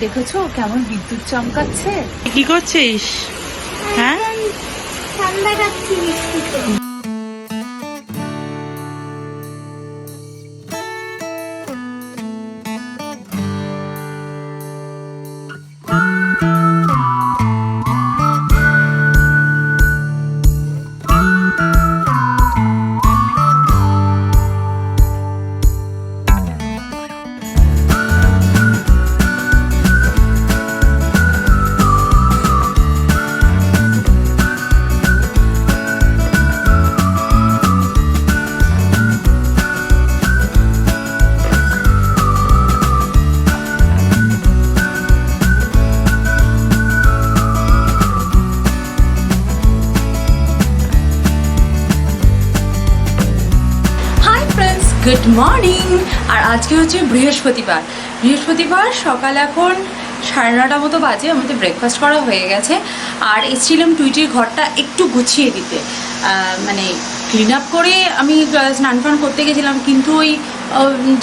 দেখেছো কেমন বিদ্যুৎ চমকাচ্ছে? কি করছিস? হ্যাঁ, ঠান্ডা রাখছি মিষ্টিতে। Good morning. আর আজকে হচ্ছে বৃহস্পতিবার সকাল এখন 9:30 মতো বাজে। আমাদের ব্রেকফাস্ট করা হয়ে গেছে আর এসেছিলাম টুইটির ঘরটা একটু গুছিয়ে দিতে, মানে ক্লিন আপ করে আমি স্নান ফান করতে গেছিলাম, কিন্তু ওই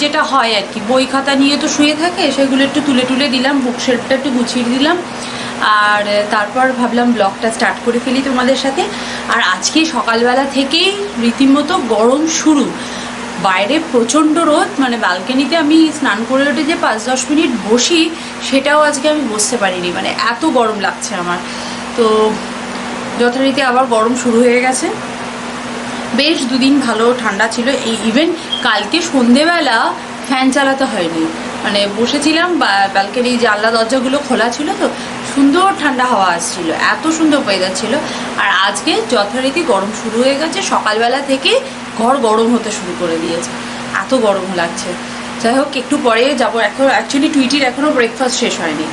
যেটা হয় আর কি, বই খাতা নিয়ে তো শুয়ে থাকে, সেগুলো একটু তুলে দিলাম, বুক শেলফটা একটু গুছিয়ে দিলাম, আর তারপর ভাবলাম ব্লগটা স্টার্ট করে ফেলি তোমাদের সাথে। আর আজকে সকালবেলা থেকেই রীতিমতো গরম শুরু, বাইরে প্রচণ্ড রোদ, মানে ব্যালকনিতে আমি স্নান করে উঠে যে 5-10 মিনিট বসি সেটাও আজকে আমি বসতে পারিনি, মানে এত গরম লাগছে আমার। তো যথারীতি আবার গরম শুরু হয়ে গেছে। বেশ দুদিন ভালো ঠান্ডা ছিল, এই ইভেন কালকে সন্ধেবেলা ফ্যান চালাতে হয়নি, মানে বসেছিলাম, ব্যালকনি জানলা দরজাগুলো খোলা ছিল, তো সুন্দর ঠান্ডা হাওয়া আসছিল, এত সুন্দর ওয়েদার ছিল। আর আজকে যথারীতি গরম শুরু হয়ে গেছে, সকালবেলা থেকে ঘর গরম হতে শুরু করে দিয়েছে, এত গরম লাগছে। যাই হোক, একটু পরে যাবো। এখন অ্যাকচুয়ালি টুইটির এখনও ব্রেকফাস্ট শেষ হয়নি,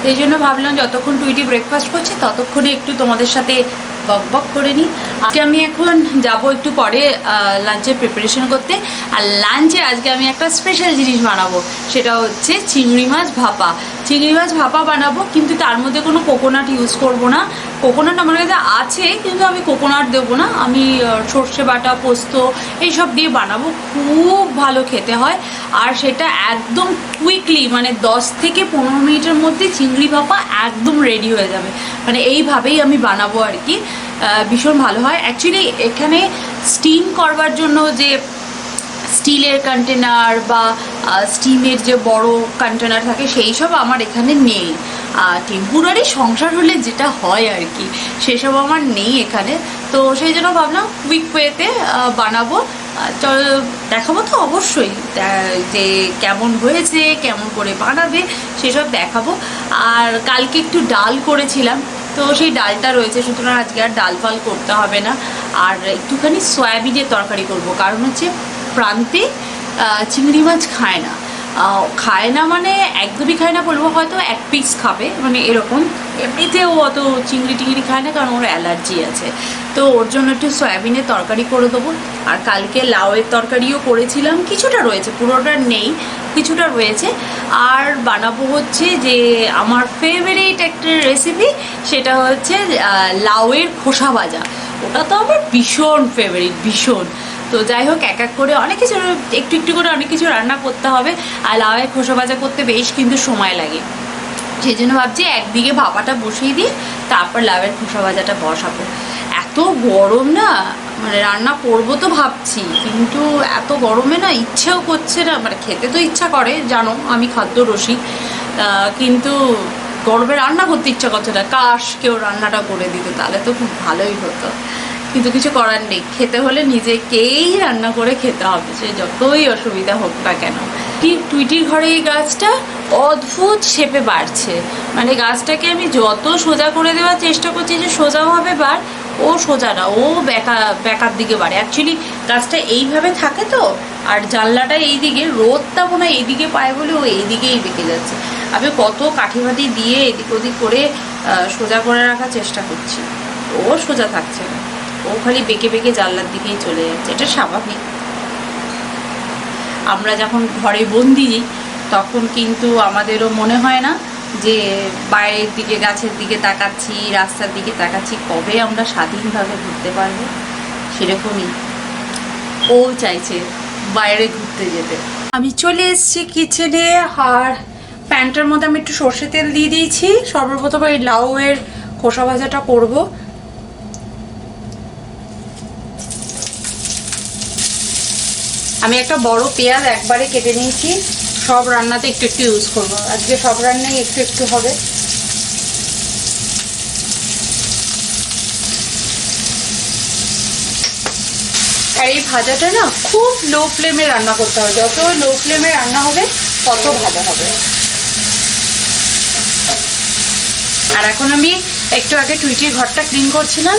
এই জন্য ভাবলাম যতক্ষণ টুইটি ব্রেকফাস্ট করছে ততক্ষণে একটু তোমাদের সাথে বক করে নিই। আজকে আমি এখন যাব একটু পরে লাঞ্চের প্রিপারেশন করতে। আর লাঞ্চে আজকে আমি একটা স্পেশাল জিনিস বানাবো, সেটা হচ্ছে চিংড়ি মাছ ভাপা বানাবো, কিন্তু তার মধ্যে কোনো কোকোনাট ইউজ করব না। কোকোনাট আমার কাছে আছে, কিন্তু আমি কোকোনাট দেবো না, আমি সর্ষে বাটা, পোস্ত এইসব দিয়ে বানাবো। খুব ভালো খেতে হয়, আর সেটা একদম কুইকলি, মানে 10 থেকে 15 মিনিটের মধ্যে চিংড়ি ভাপা একদম রেডি হয়ে যাবে, মানে এইভাবেই আমি বানাবো আর কি। ভীষণ ভালো হয় অ্যাকচুয়ালি। এখানে স্টিম করবার জন্য যে স্টিলের কন্টেনার বা স্টিমের যে বড় কন্টেনার থাকে, সেই সব আমার এখানে নেই। টেম্পোরারি সংসার হলে যেটা হয় আর কি, সেসব আমার নেই এখানে। তো সেই জন্য ভাবলাম কুইক ওয়েতে বানাবো। চল দেখাবো তো অবশ্যই, যে কেমন হয়েছে, কেমন করে বানাবে সেসব দেখাবো। আর কালকে একটু ডাল করেছিলাম, তো সেই ডালটা রয়েছে, সুতরাং আজকে আর ডাল ফাল করতে হবে না। আর একটুখানি সয়াবিনের তরকারি করব, কারণ হচ্ছে প্রান্তে চিংড়ি মাছ খায় না, মানে একদমই খায় না বলবো, হয়তো এক পিস খাবে, মানে এরকম। এমনিতেও অত চিংড়ি টিংড়ি খায় না, কারণ ওর অ্যালার্জি আছে, তো ওর জন্য একটু সয়াবিনের তরকারি করে দেবো। আর কালকে লাউয়ের তরকারিও করেছিলাম, কিছুটা রয়েছে, পুরোটা নেই, কিছুটা রয়েছে। আর বানাবো হচ্ছে যে আমার ফেভারিট একটা রেসিপি, সেটা হচ্ছে লাউয়ের খোসা ভাজা। ওটা তো আমার ভীষণ ফেভারিট, ভীষণ। তো যাই হোক, এক এক করে অনেক কিছু, একটু করে অনেক কিছু রান্না করতে হবে। আর লাউয়ের খোসা ভাজা করতে বেশ কিন্তু সময় লাগে, সেই জন্য ভাবছি একদিকে ভাপাটা বসিয়ে দিয়ে তারপর লাউয়ের খোসা ভাজাটা বসাবো। এত গরম না, মানে রান্না করবো তো ভাবছি, কিন্তু এত গরমে না ইচ্ছেও করছে না, মানে খেতে তো ইচ্ছা করে, জানো আমি খাদ্য রসিক, কিন্তু গরমে রান্না করতে ইচ্ছা করছে না। কাশ কেউ রান্নাটা করে দিত, তাহলে তো খুব ভালোই হতো, কিন্তু কিছু করার নেই, খেতে হলে নিজেকেই রান্না করে খেতে হবে, সে যতই অসুবিধা হোক না কেন। টুইটির ঘরে এই গাছটা অদ্ভুত শেপে বাড়ছে, মানে গাছটাকে আমি যত সোজা করে দেওয়ার চেষ্টা করছি যে সোজাভাবে বাড়, ও সোজা না, ও বেকার দিকে বাড়ে। অ্যাকচুয়ালি গাছটা এইভাবে থাকে তো, আর জানলাটা এইদিকে, রোদটা মনে হয় এইদিকে পায় বলে ও এইদিকেই বেঁকে যাচ্ছে। আমি কত কাঠিমাটি দিয়ে এদিক ওদিক করে সোজা করে রাখার চেষ্টা করছি, ও সোজা থাকছে না, ও খালি বেঁকে জানলার দিকেই চলে যাচ্ছে। এটা স্বাভাবিক, আমরা যখন ঘরে বন্দি তখন কিন্তু আমাদেরও মনে হয় না যে বাইরের দিকে, গাছের দিকে তাকাচ্ছি, রাস্তার দিকে তাকাচ্ছি, কবে আমরা স্বাধীনভাবে ঘুরতে পারবো। সেরকমই ও চাইছে বাইরে ঘুরতে যেতে। আমি চলে এসেছি কিচেনে, আর প্যানটার মধ্যে আমি একটু সর্ষে তেল দিয়ে দিয়েছি। সর্বপ্রথম এই লাউয়ের খোসা ভাজাটা করব। আমি একটা বড় পেঁয়াজ একবারে কেটে নিয়েছি। সব রান্নাতে একটু একটু ইউজ করবো, আজকে সব রান্নায় একটু একটু হবে। আর এই ভাজাটা না খুব লো ফ্লেমে রান্না করতে হবে, যত লো ফ্লেমে রান্না হবে তত ভালো হবে। আর এখন আমি একটু আগে টুইটির ঘরটা ক্লিন করছিলাম,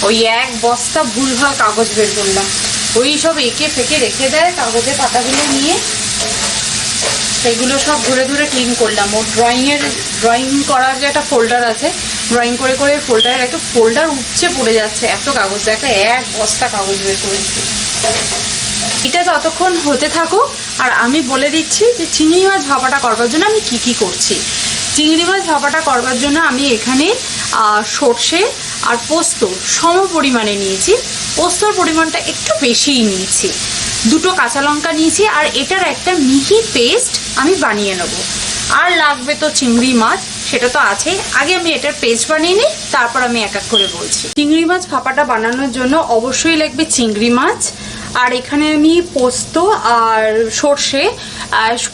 ওই এক বস্তা ভুলভাল কাগজ বের করলাম। ওই সব এঁকে ফেঁকে রেখে দেয় কাগজের পাতাগুলো নিয়ে, সেগুলো সব ঘুরে ঘুরে ক্লিন করলাম। ও ড্রয়িং করার যে একটা ফোল্ডার আছে, ড্রয়িং করে করে ফোল্ডারের একটা ফোল্ডার উপচে পড়ে যাচ্ছে, এত কাগজ। দেখা এক বস্তা কাগজ বের করেছি। এটা ততক্ষণ হতে থাকুক। আর আমি বলে দিচ্ছি যে চিংড়ি মাছ ভাপাটা করবার জন্য আমি কি কি করছি। চিংড়ি মাছ ভাপাটা করবার জন্য আমি এখানে সর্ষে আর পোস্ত সম পরিমাণে নিয়েছি। পোস্তর পরিমাণটা একটু বেশিই নিয়েছি। 2টো কাঁচা লঙ্কা নিয়েছি, আর এটার একটা মিহি পেস্ট আমি বানিয়ে নেব। আর লাগবে তো চিংড়ি মাছ, সেটা তো আছেই। আগে আমি এটার পেস্ট বানিয়ে নিই, তারপর আমি এক এক করে বলছি। চিংড়ি মাছ ভাপাটা বানানোর জন্য অবশ্যই লাগবে চিংড়ি মাছ। আর এখানে আমি পোস্ত আর সর্ষে,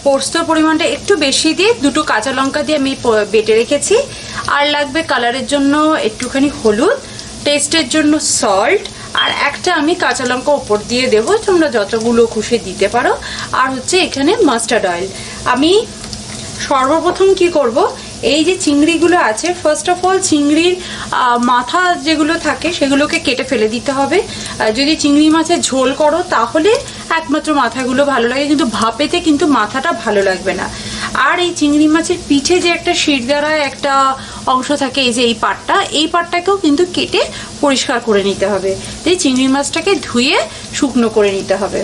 পোস্তর পরিমাণটা একটু বেশি দিয়ে 2টো কাঁচা লঙ্কা দিয়ে আমি বেটে রেখেছি। আর লাগবে কালারের জন্য একটুখানি হলুদ, টেস্টের জন্য সল্ট, আর একটা আমি কাঁচা লঙ্কা ওপর দিয়ে দেবো, তোমরা যতগুলো খুশি দিতে পারো। আর হচ্ছে এখানে মাস্টার্ড অয়েল। আমি সর্বপ্রথম কি করব, এই যে চিংড়িগুলো আছে, ফার্স্ট অফ অল চিংড়ির মাথা যেগুলো থাকে সেগুলোকে কেটে ফেলে দিতে হবে। যদি চিংড়ি মাছের ঝোল করো তাহলে একমাত্র মাথাগুলো ভালো লাগে, কিন্তু ভাপেতে কিন্তু মাথাটা ভালো লাগবে না। আর এই চিংড়ি মাছের পিঠে যে একটা শিরদাঁড়া একটা অংশ থাকে, এই যে এই পাটটাকেও কিন্তু কেটে পরিষ্কার করে নিতে হবে। এই চিংড়ি মাছটাকে ধুয়ে শুকনো করে নিতে হবে।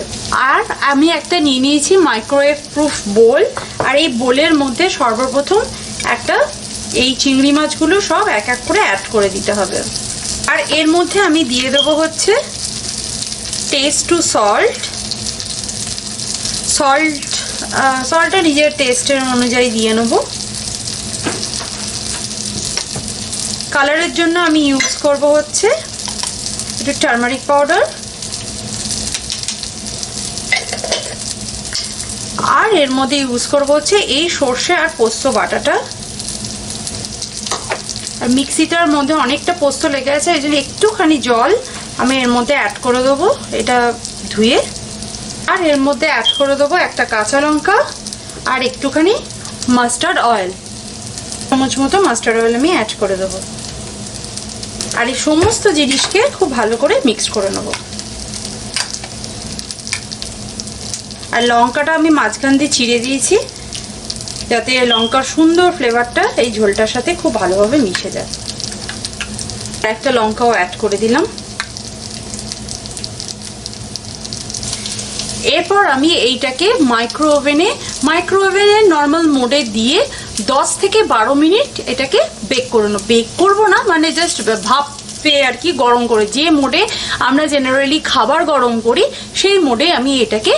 আর আমি একটা নিয়ে নিয়েছি মাইক্রোওয়েভ প্রুফ বোল। আর এই বোলের মধ্যে সর্বপ্রথম একটা এই চিংড়ি মাছগুলো সব এক এক করে অ্যাড করে দিতে হবে। আর এর মধ্যে আমি দিয়ে দেবো হচ্ছে টেস্ট টু সল্টটা নিজের টেস্টের অনুযায়ী দিয়ে নেব। কালারের জন্য আমি ইউজ করব হচ্ছে একটু টারমারিক পাউডার। আর এর মধ্যে ইউজ করব হচ্ছে এই সর্ষে আর পোস্ত বাটাটা। আর মিক্সিটার মধ্যে অনেকটা পোস্ত লেগে আছে, এই জন্য একটুখানি জল আমি এর মধ্যে অ্যাড করে দেবো, এটা ধুয়ে। আর এর মধ্যে অ্যাড করে দেবো একটা কাঁচা লঙ্কা আর একটুখানি মাস্টার্ড অয়েল, চামচ মতো মাস্টার্ড অয়েল আমি অ্যাড করে দেবো। আর এই সমস্ত জিনিসকে খুব ভালো করে মিক্স করে নেব। আর লঙ্কাটা আমি মাঝখান দিয়ে চিড়ে দিয়েছি, যাতে লঙ্কার সুন্দর ফ্লেভারটা এই ঝোলটার সাথে খুব ভালোভাবে মিশে যায়। একটা লঙ্কাও অ্যাড করে দিলাম। এরপর আমি এইটাকে মাইক্রোওভেনে নর্মাল মোডে দিয়ে 10 থেকে 12 মিনিট এটাকে বেক করে নেব। বেক করবো না, মানে জাস্ট ভাপে আর কি, গরম করে, যে মোডে আমরা জেনারেলি খাবার গরম করি সেই মোডে আমি এটাকে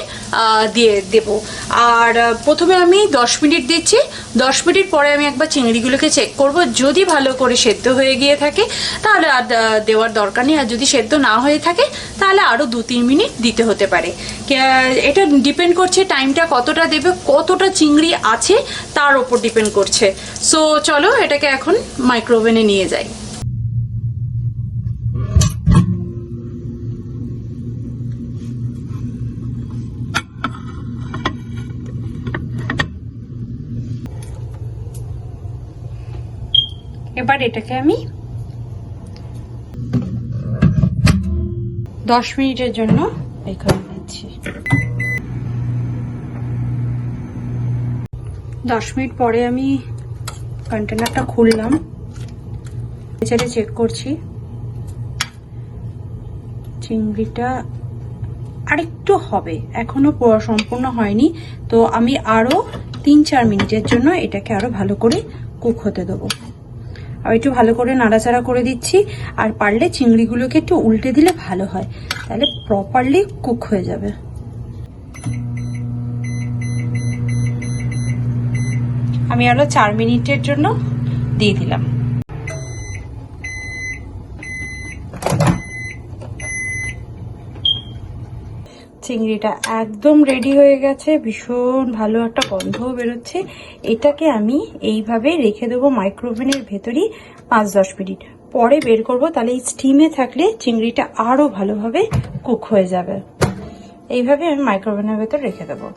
দিয়ে দেব। আর প্রথমে আমি 10 মিনিট দিচ্ছি। 10 মিনিট পরে আমি একবার চিংড়িগুলোকে চেক করব, যদি ভালো করে সেদ্ধ হয়ে গিয়ে থাকে তাহলে আর দেওয়ার দরকার নেই। আর যদি সেদ্ধ না হয়ে থাকে তাহলে আরও 2-3 মিনিট দিতে হতে পারে। এটা ডিপেন্ড করছে টাইমটা কতটা দেবে, কতটা চিংড়ি আছে তার উপর ডিপেন্ড করছে। সো চলো এটাকে এখন মাইক্রোওভেনে নিয়ে যাই। এবার এটাকে আমি 10 মিনিটের জন্য এখানে নিচ্ছি। 10 মিনিট পরে আমি কন্টেনারটা খুললাম, এছাড়া চেক করছি। চিংড়িটা আরেকটু হবে, এখনো সম্পূর্ণ হয়নি, তো আমি আরো 3-4 মিনিটের জন্য এটাকে আরো ভালো করে কুক হতে দেবো। আর একটু ভালো করে নাড়াচাড়া করে দিচ্ছি। আর পারলে চিংড়িগুলোকে একটু উল্টে দিলে ভালো হয়, তাহলে প্রপারলি কুক হয়ে যাবে। আমি আরো 4 মিনিটের জন্য দিয়ে দিলাম। চিংড়িটা একদম রেডি হয়ে গেছে, ভীষণ ভালো একটা গন্ধও বেরোচ্ছে। এটাকে আমি এইভাবে রেখে দেবো মাইক্রোওভেনের ভেতরই 5-10 মিনিট, পরে বের করব, তাহলে এই স্টিমে থাকলে চিংড়িটা আরো ভালোভাবে কুক হয়ে যাবে। এইভাবে আমি মাইক্রোওভেনের ভেতর রেখে দেবো।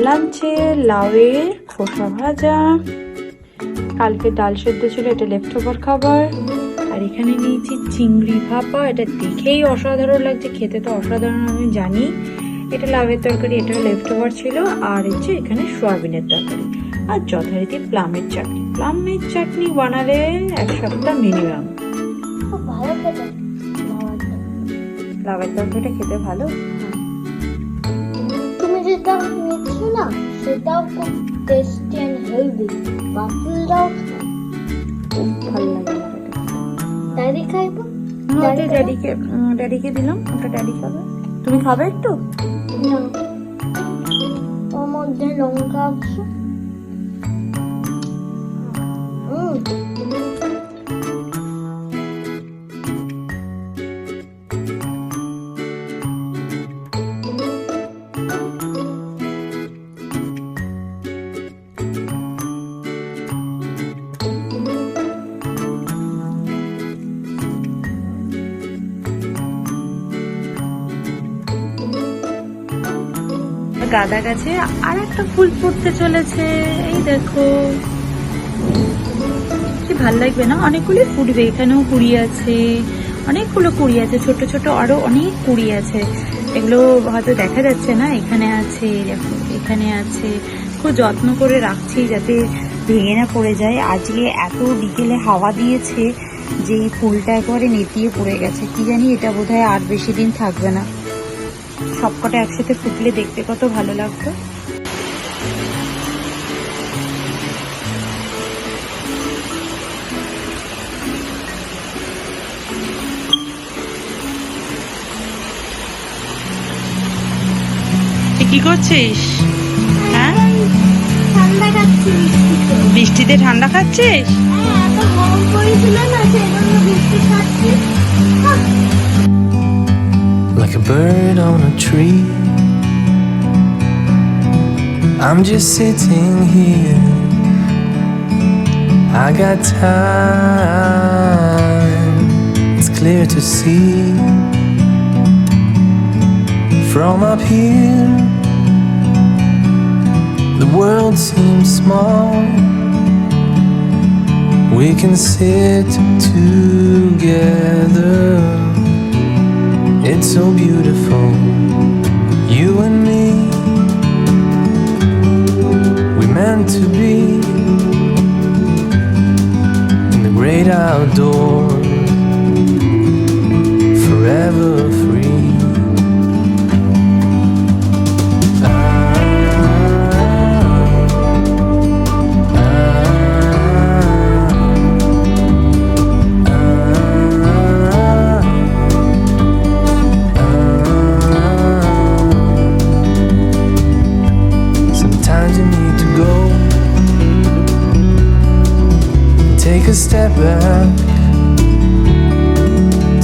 লাঞ্চে লাউয়ের খোসা ভাজা, কালকে ডাল সেদ্ধ ছিল, এটা লেফট ওভার খাবার। আর এখানে নিয়েছি চিংড়ি ভাপা, এটা দেখেই অসাধারণ লাগছে, খেতে তো অসাধারণ আমি জানি। এটা লাউয়ের তরকারি, এটা লেফট ওভার ছিল। আর হচ্ছে এখানে সোয়াবিনের তরকারি, আর যথারীতি প্লামের চাটনি। প্লামের চাটনি বানালে 1 সপ্তাহ মিনিমাম। খুব ভালো খেতে লাউয়ের তরকারিটা খেতে ভালো। তুমি যেটা নিচ্ছ না সেটাও খুব টেস্টি এন্ড হেলদি। বাকিটাও খুব ভালো লাগে আমার এটা। ড্যাডি খাইবো? ওটা ড্যাডিকে দিলাম, ওটা ড্যাডি খাবে। তুমি খাবে একটু? না, ওর মধ্যে লঙ্কা আছে। গাঁদা গাছে আর একটা ফুল ফুটতে চলেছে, এই দেখো কি ভাল লাগবে না? অনেকগুলি ফুটবে, এখানেও কুড়ি আছে, অনেকগুলো কুড়ি আছে, ছোট ছোট আরো অনেক কুড়ি আছে। এগুলো হয়তো দেখা যাচ্ছে না, এখানে আছে, দেখো এখানে আছে। খুব যত্ন করে রাখছি যাতে ভেঙে না পড়ে যায়। আজকে এত বিকেলে হাওয়া দিয়েছে যে এই ফুলটা একেবারে নেতিয়ে পড়ে গেছে। কি জানি এটা বোধহয় আর বেশি দিন থাকবে না। সবকটা একসাথে ফুটলে দেখতে কত ভালো লাগতো। কি করছিস? হ্যাঁ, ঠান্ডা খাচ্ছি বৃষ্টিতে। বৃষ্টিতে ঠান্ডা খাচ্ছিস? হ্যাঁ, এত গরম পড়েছিল না, সেই জন্য বৃষ্টি খাচ্ছি। Like a bird on a tree, I'm just sitting here. I got time, it's clear to see. From up here, the world seems small. We can sit together. It's so beautiful, you and me. We meant to be in the great outdoors, forever free. Sometimes you need to go, take a step back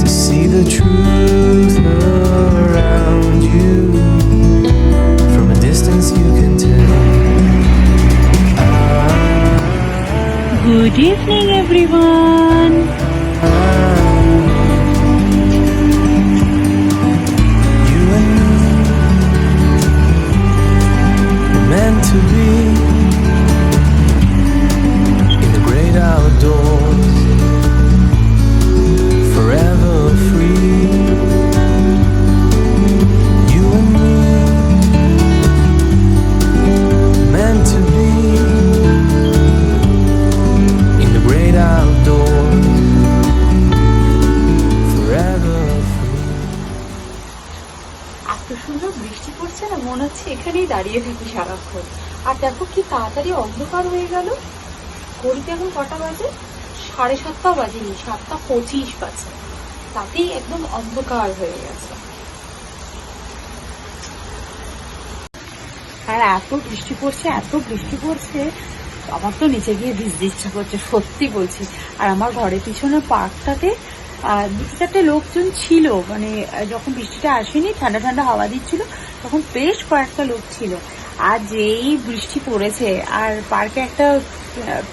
to see the truth around you. From a distance you can tell. Good evening everyone. You and me were meant to be in the great outdoors, forever free. You and me meant to be in the great outdoors, forever free. এত সুন্দর বৃষ্টি পড়ছে না, মনে হচ্ছে এখানেই দাঁড়িয়ে থাকি সারাক্ষণ। আর দেখো কি তাড়াতাড়ি অন্ধকার হয়ে গেল। ঘড়িতে এখন কটা বাজে? 7:30 বাজেনি, 7:25 বাজে। তাতেই একদম অন্ধকার হয়ে গেছে। আর এত বৃষ্টি পড়ছে, আমার তো নিচে গিয়ে ভিজতে ইচ্ছা করছে, সত্যি বলছি। আর আমার ঘরের পিছনে পার্কটাতে 2-4টে লোকজন ছিল, মানে যখন বৃষ্টিটা আসেনি, ঠান্ডা ঠান্ডা হাওয়া দিচ্ছিল, তখন বেশ কয়েকটা লোক ছিল। আর যেই বৃষ্টি পড়েছে, আর পার্কে একটা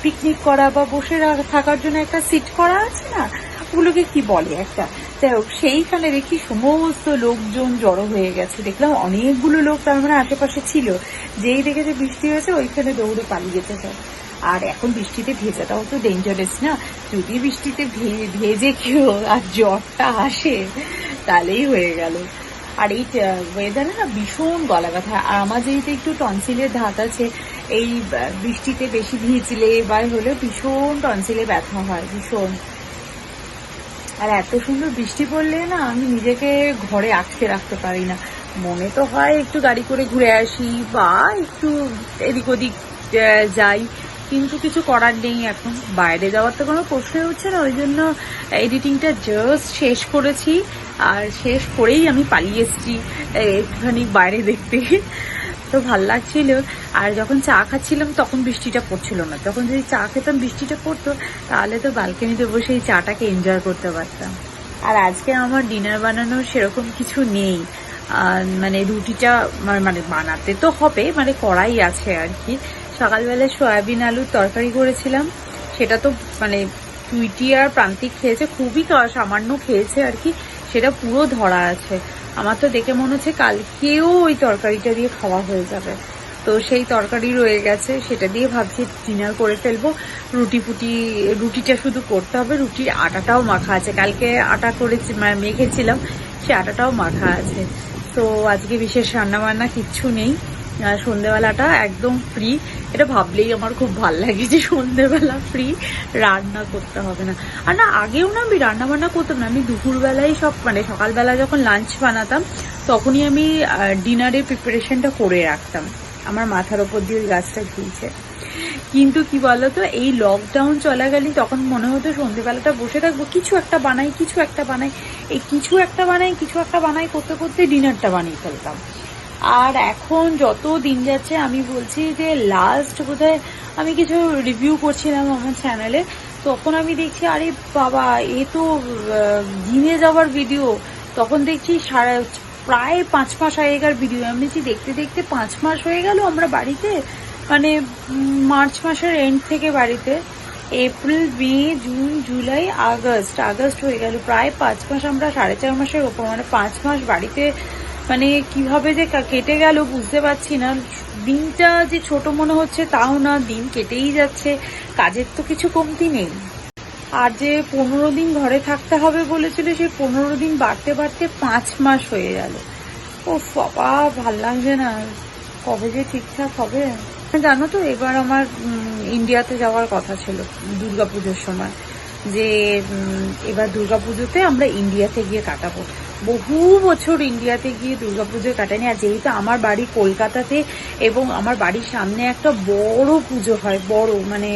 পিকনিক করা বা বসে থাকার জন্য একটা সিট করা আছে না, ওগুলোকে কি বলে একটা, যাই হোক, সেইখানে দেখি সমস্ত লোকজন জড়ো হয়ে গেছে। দেখলাম অনেকগুলো লোক তার মানে আশেপাশে ছিল। যেই দেখেছে বৃষ্টি হয়েছে, ওইখানে দৌড়ে পালিয়ে যেতে চায়। আর এখন বৃষ্টিতে ভেজাটাও তো ডেঞ্জারাস না, যদি বৃষ্টিতে ভেজে কেউ আর জ্বরটা আসে তাহলেই হয়ে গেল। আর এই ওয়েদারে না ভীষণ গলা ব্যথা। আর আমার যেহেতু একটু টনসিলের ধাত আছে, এই বৃষ্টিতে বেশি ভিজলে বা হলে ভীষণ টনসিলে ব্যথা হয় ভীষণ। আর এত সুন্দর বৃষ্টি পড়লে না আমি নিজেকে ঘরে আটকে রাখতে পারি না। মনে তো হয় একটু গাড়ি করে ঘুরে আসি বা একটু এদিক ওদিক যাই, কিন্তু কিছু করার নেই। এখন বাইরে যাওয়ার তো কোনো প্রশ্নই উঠছে না। ওই জন্য এডিটিংটা জাস্ট শেষ করেছি, আর শেষ করেই আমি পালিয়ে এসেছি একটুখানি বাইরে দেখতে। তো ভাল লাগছিল। আর যখন চা খাচ্ছিলাম তখন বৃষ্টিটা পড়ছিল না। তখন যদি চা খেতাম বৃষ্টিটা পড়তো, তাহলে তো ব্যালকনিতে বসে এই চাটাকে এনজয় করতে পারতাম। আর আজকে আমার ডিনার বানানোর সেরকম কিছু নেই। মানে রুটিটা মানে বানাতে তো হবে, মানে কড়াই আছে আর কি। সকালবেলা সয়াবিন আলুর তরকারি করেছিলাম, সেটা তো মানে টুইটি আর প্রান্তিক খেয়েছে, খুবই সামান্য খেয়েছে আর কি, সেটা পুরো ধরা আছে। আমার তো দেখে মনে হচ্ছে কালকেও ওই তরকারিটা দিয়ে খাওয়া হয়ে যাবে। তো সেই তরকারি রয়ে গেছে, সেটা দিয়ে ভাবছি ডিনার করে ফেলবো। রুটিটা শুধু করতে হবে। রুটির আটাটাও মাখা আছে, কালকে আটা করেছি মেখেছিলাম, সে আটাটাও মাখা আছে। তো আজকে বিশেষ রান্নাবান্না কিচ্ছু নেই। সন্ধ্যেবেলাটা একদম ফ্রি। এটা ভাবলেই আমার খুব ভালো লাগে যে সন্ধ্যেবেলা ফ্রি, রান্না করতে হবে না। আর না, আগেও না আমি রান্না বান্না করতাম না। আমি দুপুরবেলায় সব মানে সকালবেলা যখন লাঞ্চ বানাতাম তখনই আমি ডিনারের প্রিপারেশনটা করে রাখতাম। আমার মাথার ওপর দিয়ে ওই গাছটা ঝুলছে। কিন্তু কি বলতো, এই লকডাউন চলাকালীন তখন মনে হতো সন্ধ্যেবেলাটা বসে থাকবো, কিছু একটা বানাই এই কিছু একটা বানাই করতে করতে ডিনারটা বানিয়ে ফেলতাম। আর এখন যত দিন যাচ্ছে আমি বলছি যে লাস্ট বোধহয় আমি কিছু রিভিউ করছিলাম আমার চ্যানেলে, তখন আমি দেখছি আরে বাবা, এ তো জিমে যাওয়ার ভিডিও। তখন দেখছি প্রায় 5 মাস আগেকার ভিডিও। আমি দেখতে দেখতে 5 মাস হয়ে গেল আমরা বাড়িতে, মানে মার্চ মাসের এন্ড থেকে বাড়িতে। এপ্রিল, মে, জুন, জুলাই, আগস্ট হয়ে গেল, প্রায় 5 মাস। আমরা 4.5 মাসের ওপর, মানে 5 মাস বাড়িতে। মানে কিভাবে যে কেটে গেল বুঝতে পারছি না। দিনটা যে ছোট মনে হচ্ছে তাও না, দিন কেটেই যাচ্ছে, কাজের তো কিছু কমতি নেই। আর যে 15 দিন ঘরে থাকতে হবে বলেছিল, সেই 15 দিন বাড়তে বাড়তে 5 মাস হয়ে গেল। ও বাবা, ভাল লাগছে না, কবে যে ঠিকঠাক হবে। জানো তো, এবার আমার ইন্ডিয়াতে যাওয়ার কথা ছিল দুর্গাপুজোর সময়, যে এবার দুর্গাপুজোতে আমরা ইন্ডিয়াতে গিয়ে কাটাবো। বহু বছর ইন্ডিয়াতে গিয়ে দুর্গাপুজো কাটানি। আর যেহেতু আমার বাড়ি কলকাতাতে এবং আমার বাড়ির সামনে একটা বড় পুজো হয়, বড় মানে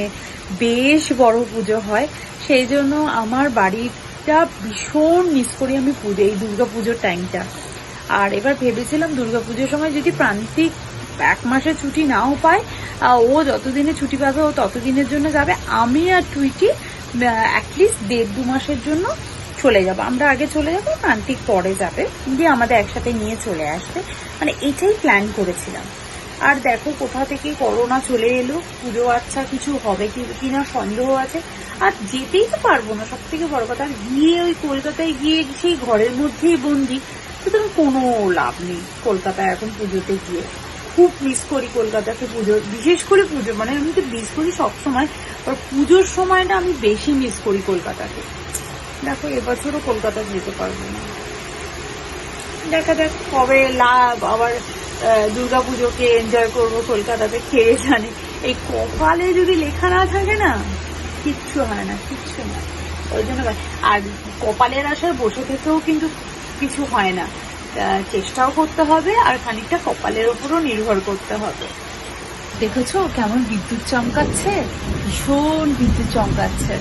বেশ বড় পুজো হয়, সেই জন্য আমার বাড়িটা ভীষণ মিস করি আমি এই দুর্গাপুজোর টাইমটা। আর এবার ভেবেছিলাম দুর্গাপুজোর সময় যদি প্রান্তিক 1 মাসের ছুটি নাও পায়, ও যতদিনে ছুটি পাবে ও ততদিনের জন্য যাবে, আমি আর টুইটি অ্যাটলিস্ট 1.5-2 মাসের জন্য চলে যাব। আমরা আগে চলে যাবো, প্রান্তিক পরে যাবে, দিয়ে আমাদের একসাথে নিয়ে চলে আসবে, মানে এটাই প্ল্যান করেছিলাম। আর দেখো কোথা থেকে করোনা চলে এলো, পুজো আচ্ছা কিছু হবে কিনা সন্দেহ আছে, আর যেতেই তো পারবো না, সব থেকে বড় কথা। আর গিয়ে ওই কলকাতায় গিয়ে সেই ঘরের মধ্যেই বন্দি, সুতরাং কোনো লাভ নেই কলকাতায় এখন পুজোতে গিয়ে। খুব মিস করি কলকাতাকে, পুজো বিশেষ করে পুজো, মানে আমি তো মিস করি সবসময়, আর পুজোর সময়টা আমি বেশি মিস করি কলকাতাকে। দেখো এবছরও কলকাতা যেতে পারবো না, দেখা যাক কবে লাভ আবার দুর্গাপুজোকে এনজয় করবো কলকাতাতে, খেয়ে জানে। এই কপালে যদি লেখা না থাকে না, কিচ্ছু হয় না, কিচ্ছু না। ওই জন্য আর কপালের আশায় বসে থেকেও কিন্তু কিছু হয় না, চেষ্টাও করতে হবে আর খানিকটা কপালের উপরও নির্ভর করতে হবে। দেখেছো কেমন বিদ্যুৎ চমকাচ্ছে, ভীষণ বিদ্যুৎ চমকাচ্ছে।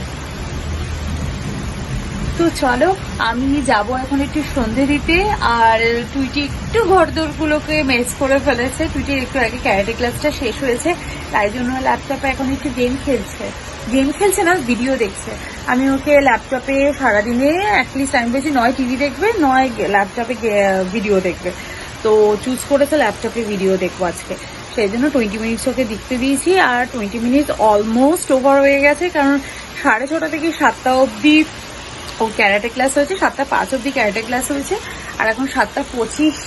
তো চলো আমি যাব এখন একটু সন্ধে দিতে। আর টুইটি একটু ঘরদোর গুলোকে মেস করে ফেলেছে, টুইটির একটু আগে ক্যারাটে ক্লাসটা শেষ হয়েছে, তাই জন্য ল্যাপটপে এখন একটু গেম খেলছে না, ভিডিও দেখছে। আমি ওকে ল্যাপটপে সারাদিনে অ্যাটলিস্ট আমি বলছি 9 টিভি দেখবে, 9 ল্যাপটপে ভিডিও দেখবে। তো চুজ করেছে ল্যাপটপে ভিডিও দেখবো আজকে, সেই জন্য 20 মিনিটস ওকে দেখতে দিয়েছি। আর 20 মিনিটস অলমোস্ট ওভার হয়ে গেছে, কারণ 6:30 থেকে 7টা অবধি ও ক্যারাটে ক্লাস হয়েছে, 7:05 অবধি ক্যারাটে ক্লাস হয়েছে, আর এখন 7:25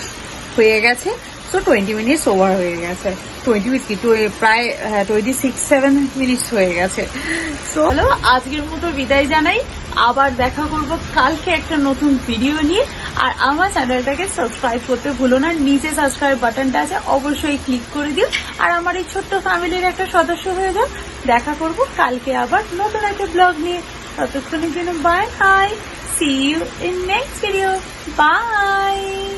হয়ে গেছে। তো 20 মিনিটস ওভার হয়ে গেছে, 20 প্রায় 26-7 মিনিটস হয়ে গেছে। তো চলো আজকের মতো বিদায় জানাই, আবার দেখা করবো কালকে একটা নতুন ভিডিও নিয়ে। আর আমার চ্যানেলটাকে সাবস্ক্রাইব করতে ভুলো না, নিচে সাবস্ক্রাইব বাটনটা আছে, অবশ্যই ক্লিক করে দিও, আর আমার এই ছোট্ট ফ্যামিলির একটা সদস্য হয়ে যাও। দেখা করবো কালকে আবার নতুন একটা ব্লগ নিয়ে, ততক্ষণের জন্য bye bye, see you in next video, bye.